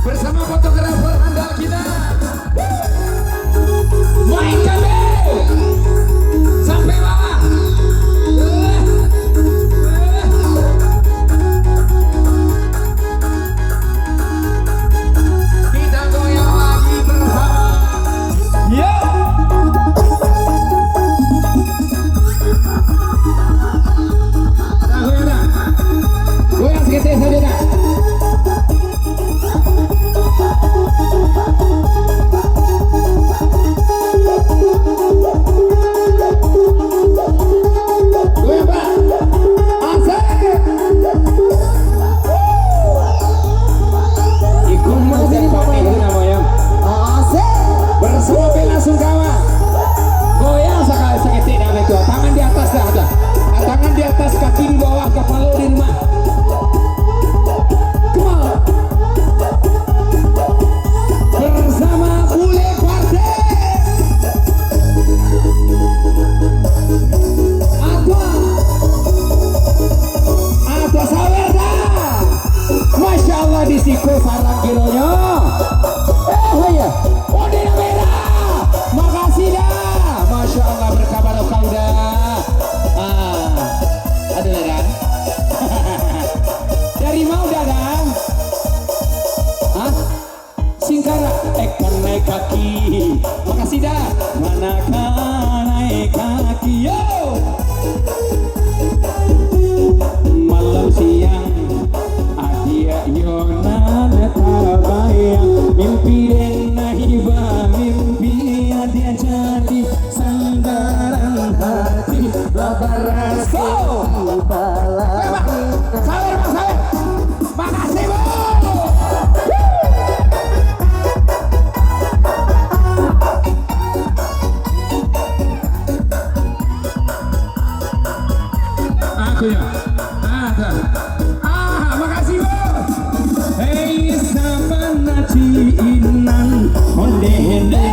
bersama fotografer handal kita Main Kade sampai bawah. Kita goyang lagi bersama. Yo. Nah, goyang dah. Goyang sedikit saja dah. Disiko sarang kilonya. Ya. Oh dia merah. Makasih dah. Masya Allah berkabar lokal dah. Ada Dadang. Dari mau Dadang? Hah? Singkara ekor naik kaki. Makasih dah. Manakah naik kaki yo. Malam siang Yona terbayang mimpi dan nahiba mimpi dia jadi sandaran hati lebaran sabar makasih bu. Aku ya makasih bu. Hey sabana ciinan onde-onde.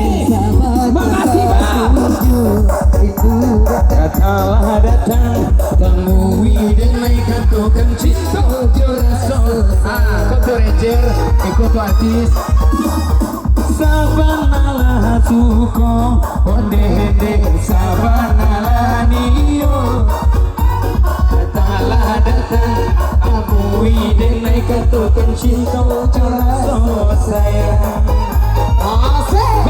Makasih Bang. Katalah datang temui dan naikkan token cinta jurasol. Foto ranger ikut artis. Sabana lah suko onde-onde sabana lah niyo. Katalah datang temui dan naikkan token cinta jurasol sayang. Asik.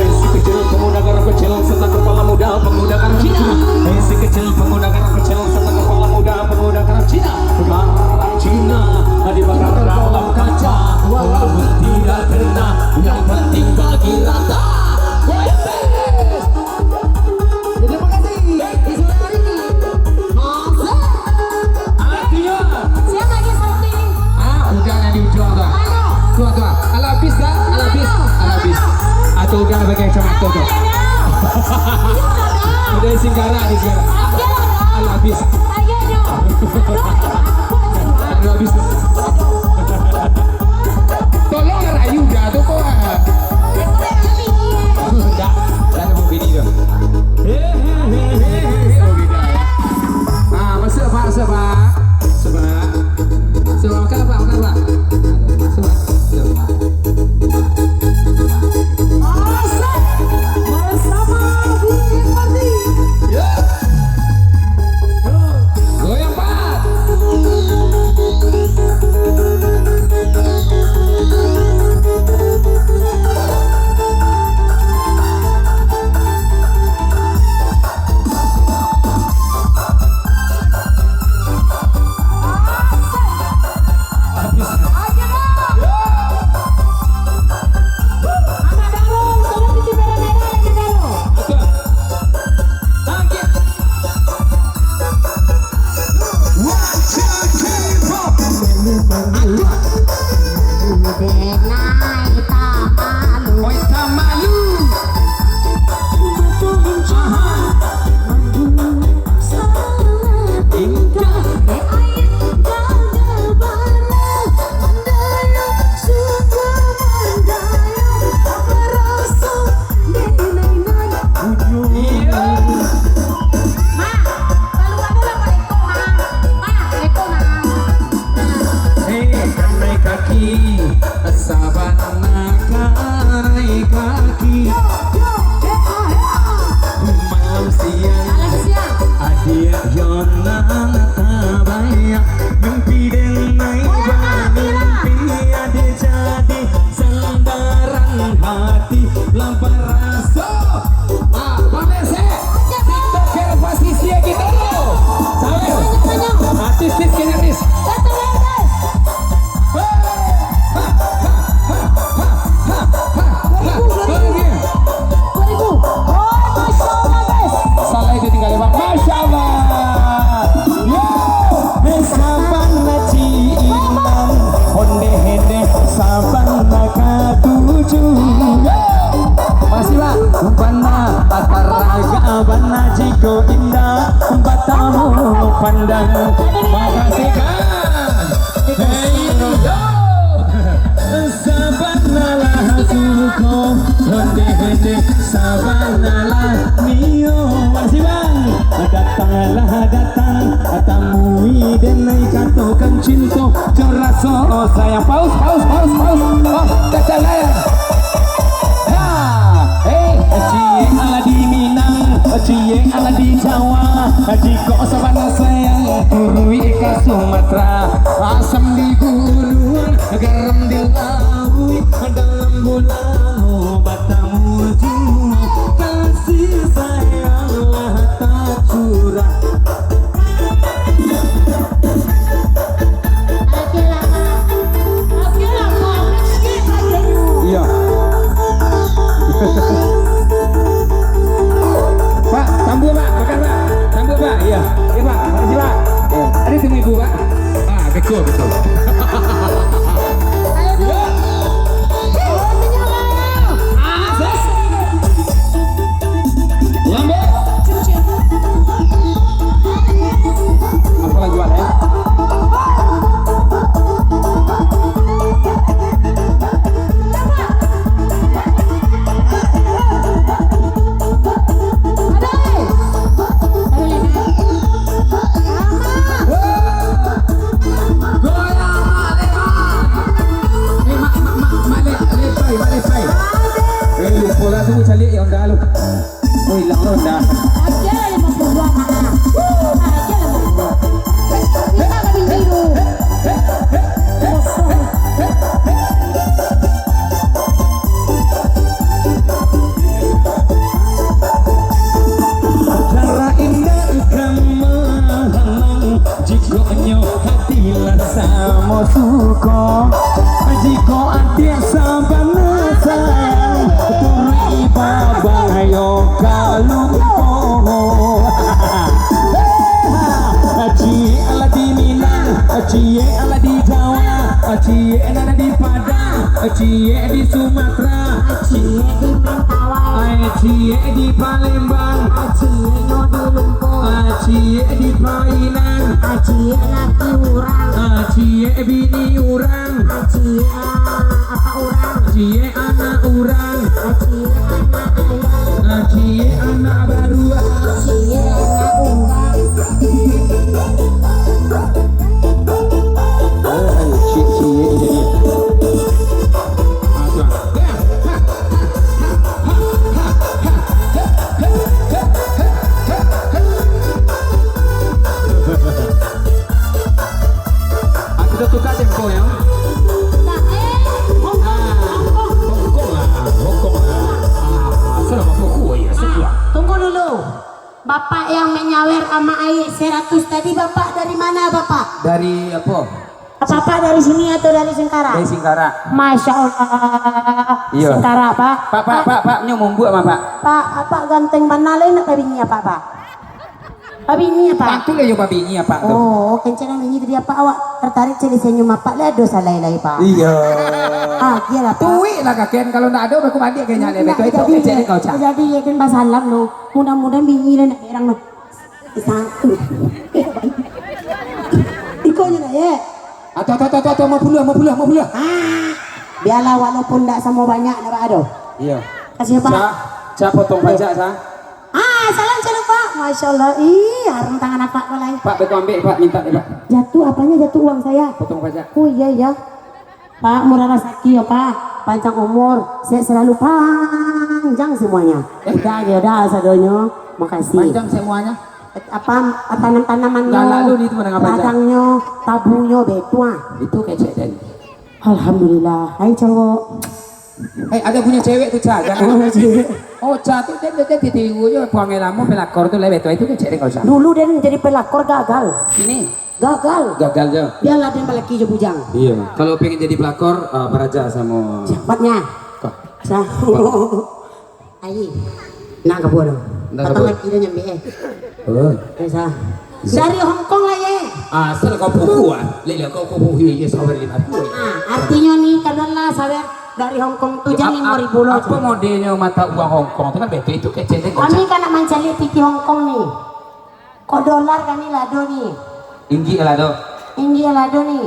Si kecil pemuda garang kecil serta kepala muda pemuda garang Cina. Si kecil pemuda garang kecil serta kepala muda pemuda garang Cina. Garang Cina dibakar dalam kaca walaupun tidak kena, yang penting bagi rata. Terima kasih. Istilah hari ini. Artinya siapa lagi satu ini? Udah yang di ujung tuh. Tuh. Alabis dah, alabis. Atau udah pakai kacamata tuh. Udah singkara. Alabis. Alabis. Tolong rayu dah tuh kok. Udah mau bini tuh. Oh beda ya. Masuk Pak. Makan Pak. Goyang Pak. jika indah batamu pandang. Makasih Kang. Hey yo, sabanalah suko, hende sabanalah mio. Makasih Bang. Datanglah datang, temui denai katakan cinta, terasa sayang. Paus. Datang layar. Cie ala di Minang, cie ala di Jawa, jika sabana sayang turui ke Sumatera, asam di gunung, garam di laut, dalam bulan batamu jua, kasih sayanglah tak curah. Iya. Pak, tambuh Pak, makan Pak, tambuh Pak, iya, Pak, makasih Pak. Ada temu ibu Pak. Betul. Lambe. Apa lagi Pak ya? Bola tu cari yang dah lu. Oh hilang lu dah. Aja yang mau buat mana? Aja yang mau buat. Kita kami biru. Cara indah kemahalang, jika nyo hati sama suka, jika adik sabana sayang, turi babayo kalumpo. Cie ala di Minang, cie ala di Jawa, cie ala di Padang, cie di Sumatera, Cie di Mentawai, cie di Palembang, cie no di Lumpur, cie di Painan, cie laki urang, cie bini urang, cie apa urang, cie anak urang, cie anak ayam, cie anak baru, cie anak urang. cie ini kita tukar tempo ya. Tunggu dulu. Bapak yang menyawer sama Ai 100 tadi Bapak dari mana Bapak? Dari apa? Bapak dari sini atau dari Singkara? Dari Singkara. Masya Allah. Iya. Singkara Pak. Pak, nyomong buat Pak. Pak ganteng mana lain nak babinya Pak? Babinya Pak. Pak tu lah yang babinya Pak. Oh, kencana ini tadi apa awak tertarik jadi senyum Pak? Lah dosa lain Pak. Iya. Kira Pak. Tuwi lah kakek kalau nak ada aku mandi kayaknya le betul itu jadi kau cak. Jadi ya kan basalam lo. Mudah-mudahan bini lah nak berang lo. Satu. Ikonya lah ya. Atau mau pulang. Biarlah walaupun tak semua banyak nak ada. Iya. Kasih Pak. Cak potong pajak cak. Salam Pak. Masya Allah. Ih, harum tangan apa kau lain. Pak betul ambil Pak minta deh Pak. Jatuh apanya jatuh uang saya. Potong pajak. Oh iya. Pak murah rezeki ya Pak. Panjang umur. Saya selalu panjang semuanya. Udah sadonya. Makasih. Panjang semuanya. Apa tanam-tanamannya, lalu itu menengah panjang. ladangnya, tabungnya betua. Itu kecek dan. Alhamdulillah. Hai cowok. Ada punya cewek tuh cak. Oh cak tuh dia titiwu yo puangnya lama pelakor tuh lebih tua itu kecek deh kau cak. Dulu dia jadi pelakor gagal. Ini Gagal. gagal jo. Biarlah dia lagi bujang. Iya. Kalau pengen jadi pelakor beraja sama. Cepatnya. Kok? Ayi. Nak ke bodoh. Datang lagi dia nyampe. Oh. Bisa. Dari Hong Kong lah ya. Asal kau puku lele kau puku ya sabar lima. Artinya nih karena sawer dari Hong Kong tuh Ya, jam 5.000 loh. apa modelnya mata uang Hong Kong itu kan beda itu kecilnya Kami kan nak mencari tiki Hong Kong nih. Kok dolar kan nih lado nih. tinggi lah do Tinggi lado nih.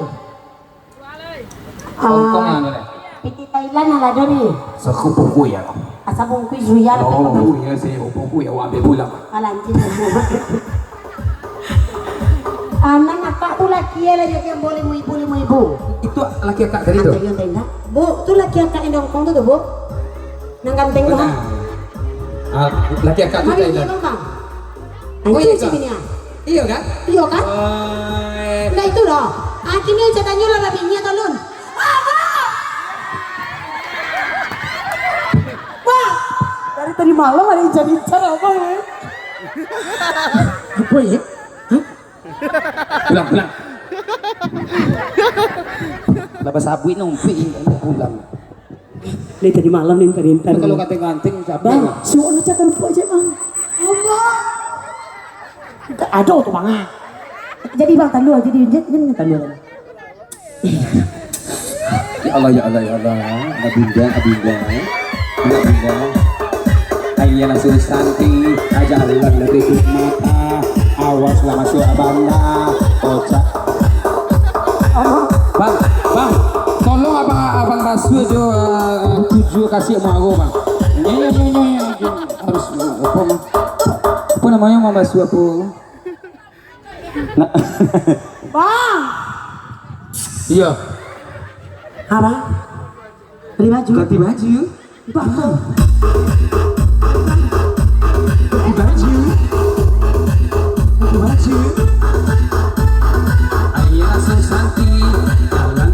Hong Kong yang ada Tiki Thailand lado nih. sepupu ya Asa bungkui Zuya lah. oh ya saya sepupu ya wabe pulang Alanjing. Anak apa tuh laki ya lagi yang boleh mau ibu. itu laki kakak tadi tuh Yang tenda. Bu, tuh laki kakak yang Hong Kong tuh Bu. Nang ganteng tuh. laki kakak tuh Mari Thailand dia bang. Oh, iya, Itu Kak? sini ya. iya kan Iya kan? Nah itu loh. Akhirnya ceritanya lah babinya tolong. Wah, dari tadi malam ada jadi cara apa ya? Apa ya? pulang lepas sabu numpi pulang Dari tadi malam nih tadi kalau ganting-ganting siapa bang, suara cakap lupa aja bang. Allah. Ada tuh bang. Jadi bang tandu aja jadi tandu. ya Allah Abinda Ayana Susanti ajaran lebih mata awas lah masuk abanda kocak bang tolong abang Baswe jo 7 kasih sama aku bang harus apa namanya mau Baswe apa Bang. iya Apa? Beli baju. ganti baju Bang. baju Ayana Susanti jalan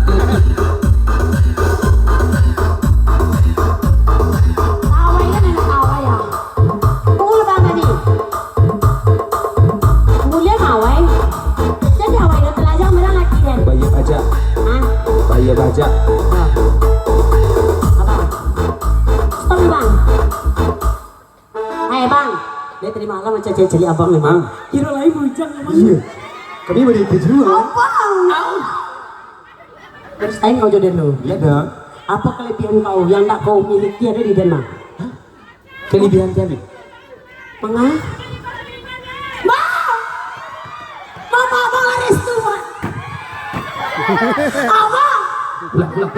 Awalnya nenek awal ya. Tunggu bang tadi. Mulia awal. Jadi awal itu telanjang merah lagi kan? bayar pajak Hah? bayar pajak Apa? Stop bang. Hai bang. Dia tadi malam macam celi abang memang. Kira lain bujang memang. iya kami beri baju Abang. Terus time kau jodoh lo. iya dong Apa kelebihan kau yang tak kau miliki ada di Denmark? kelebihan kami Mengah? Bang! Mama abang laris tua. Abang!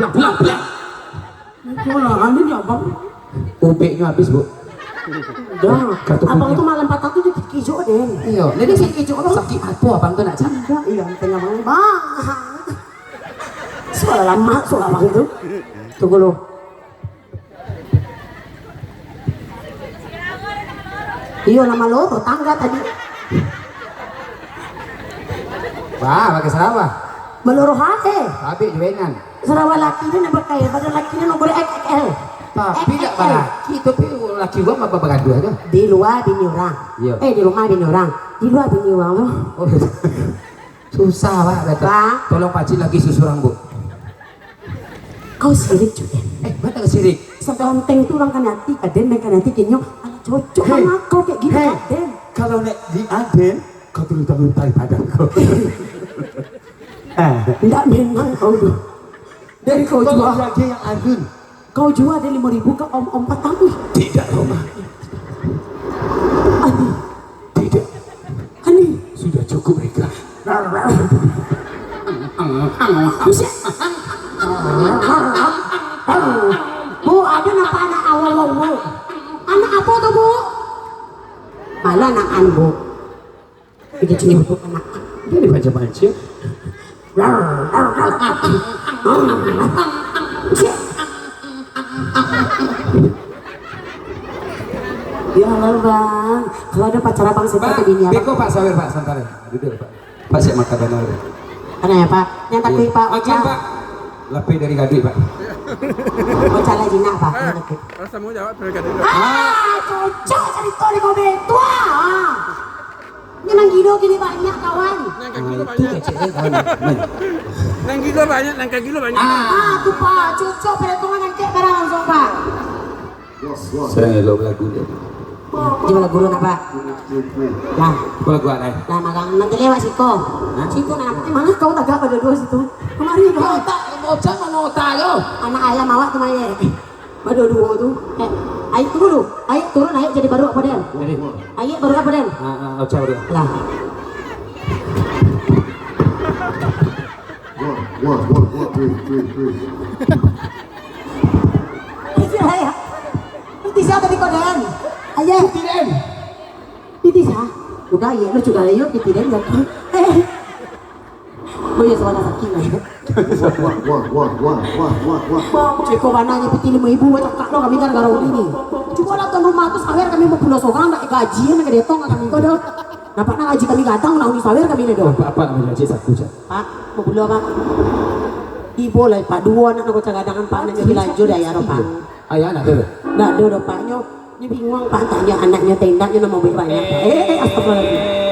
pulang Pulang ini abang. UB-nya habis bu Dah, Kartu abang kuning. tuh malam patah tuh jadi kijo deh. iya ini sakit juga sakit apa abang tuh nak cari Enggak, iya tengah bang. Suara lama, suara abang itu. Tunggu lo. Iya nama lo, tangga tadi. wah pakai Sarawak Meloro hake. tapi jualan Sarawak laki ini nak berkaya, pada laki ini nomor XXL. tapi tidak laki tapi laki gua mah bapak dua aja Di luar bini orang. Iya. Di rumah bini orang. Di luar bini orang loh. oh susah pak kata Pak. tolong pakcik lagi susurang bu Kau sirik juga. mana sirik Sampai onteng tuh orang kan hati, kaden mereka nanti kenyang. Alah cocok Hei. sama kau kayak gitu Hei. kaden. kalau nek di Aden kau terus tarik padaku Enggak memang kau tuh. Dari kau jual, lagi yang Aden kau jual dari 5.000 ke om 4 tahun. tidak Roma Ani, tidak ani. sudah cukup mereka Buset. Bu, ada apa anak awal bu? Anak apa tuh bu? Malah anakan bu. Kita cuma bu anak. dia dibaca-baca Ya halo bang, kalau ada pacar abang suka ke bini abang. Beko pak sawer pak santar duduk pak pak siap makan benar Karena ya pak, yang tapi pak makan pak lebih dari gaduh pak Ocha lagi nak pak. Rasa mau jawab berkata Cocok cerita di mobil tua. Ini nang gido gini banyak kawan. nangka kilo banyak. Nangka kilo banyak. Tuh pak, cocok perhitungan nanti barang langsung pak. saya lo lagu dia Gimana guru nak pak? Lah, kalau gua naik lah magang nanti lewat siko. Siko nak nanti mana kau tak pada dua situ. Kemari kau tak Ocha mana tayo? Anak ayam awak tuh Maya. Aduh dua tuh. Ayo tunggu dulu. Ayo turun ayo jadi baru apa Den? Ayo baru apa Den? Ocha baru. Lah. One, three. Isi ayo. Piti siapa tadi kau Den? Ayo. Piti Den. Piti siapa? Udah ya lu juga ayo Piti Den enggak. Oh iya soalnya sakit lah. One. Ceko mananya Piti 5.000 cakak lo kami kan garau ini. Cuma lah tuan rumah tuh sawer kami mau pulau sogang nggak gajian nggak detong kami kau dah. Nampak nak gaji kami datang nak uni sawer kami nih dong. Apa namanya cik saku cak? Pak, mau pulau pak. Ibu lah pak dua anak aku cadangan pak nak jadi lanjut dah ya pak. Ayah anak tu. Nggak ada paknya. Ini bingung pak tanya anaknya tendanya nama banyak. Astagfirullahaladzim.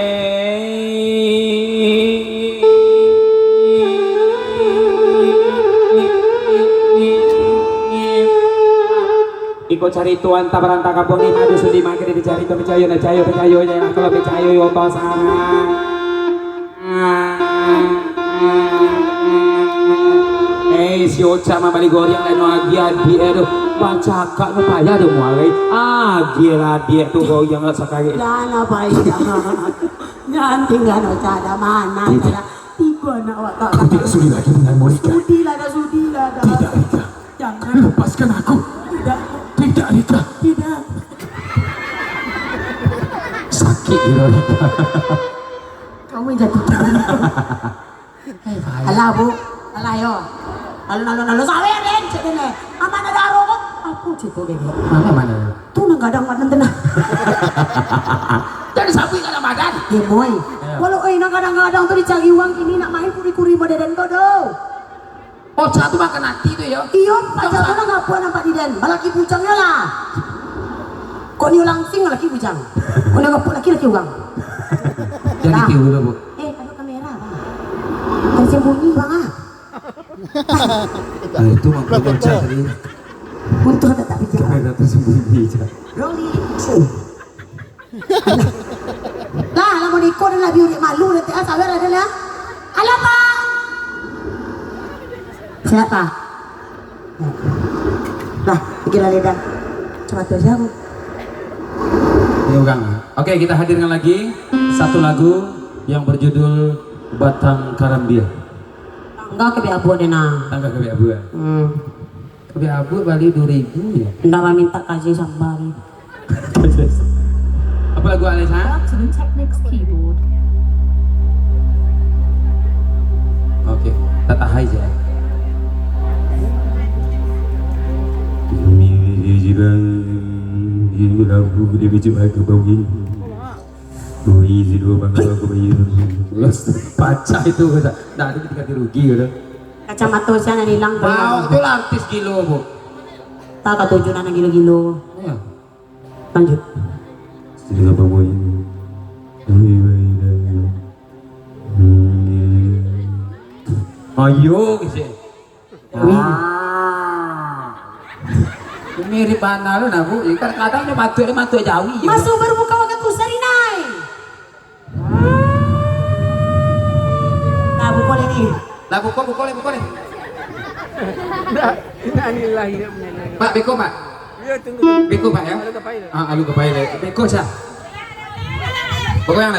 Iko cari tuan tabaran takapong ni madu sudi magri dicari to pecayo jangan kalau pecayo yo to sarang. Si Ocha mama bali goriang dan agia dia tu baca kak no payah tu muagai. Gila dia tu goyang lah sakari. Jangan apa ya. Jangan tinggal no cara mana. Tiga nak awak tak. Aku tidak sudi lagi dengan Monica. Sudi lah dah. Tidak Rika. Jangan. Lepaskan aku. Tidak Rika. Tidak. Sakit ya Rika. Kamu jatuh. Alah bu. Alah yo. Lalu sawer Den. Cek dene. Aman ada aroma. Aku cek dene. Mana? Tu nang gadang badan tenang. Dari sapi kada badan. Ya boy. Walau nang kadang-kadang tu dicari uang ini nak main kuri-kuri badan kau do. Ocha tu makan hati tu ya. Iyo, pacar tu nang apa nampak di Den. Balaki bujangnya lah. Kau ni ulang sing laki bujang. Kau nang apa laki uang. Jadi tiu dulu bu. Ada kamera bang. Kan sembunyi bang ah. Itu maksud Ocha tadi. Untuk ada tak bijak. Kamera tersembunyi je. Rolling. Lah, mau ikut dah biar dia malu nanti sabar ada lah. Alamak. Siapa? Lah, pikiran lidah. Cuma tu siapa? Ya Kang. Oke, kita hadirkan lagi satu lagu yang berjudul Batang Karambia. Enggak ke abu deh nah. Tangga ke Abu ya. Ke Abu Bali 2000 ya. Enggak minta kasih sabar. Apa lagu Alisa? To the Technics keyboard. Oke, Tata Haija. Baca itu kata, nah itu ketika dirugi gitu. Kacamata saya nang hilang. Wow, itu lah artis gilo bu. Tak katujuan nang gilo-gilo. Iya. Lanjut. Sudah bawa ini. Ayo kisi. Mirip mana lu nabu? Ikan kadang dia matu jauh. Masuk berbuka waktu kusari nai. Nah, bukol ini. Lah bukol. Ini lahir punya lahir. Pak beko pak. Ya tunggu. Beko pak ya. Ada kepai dah. Alu kepai le. Beko sah. Beko yang.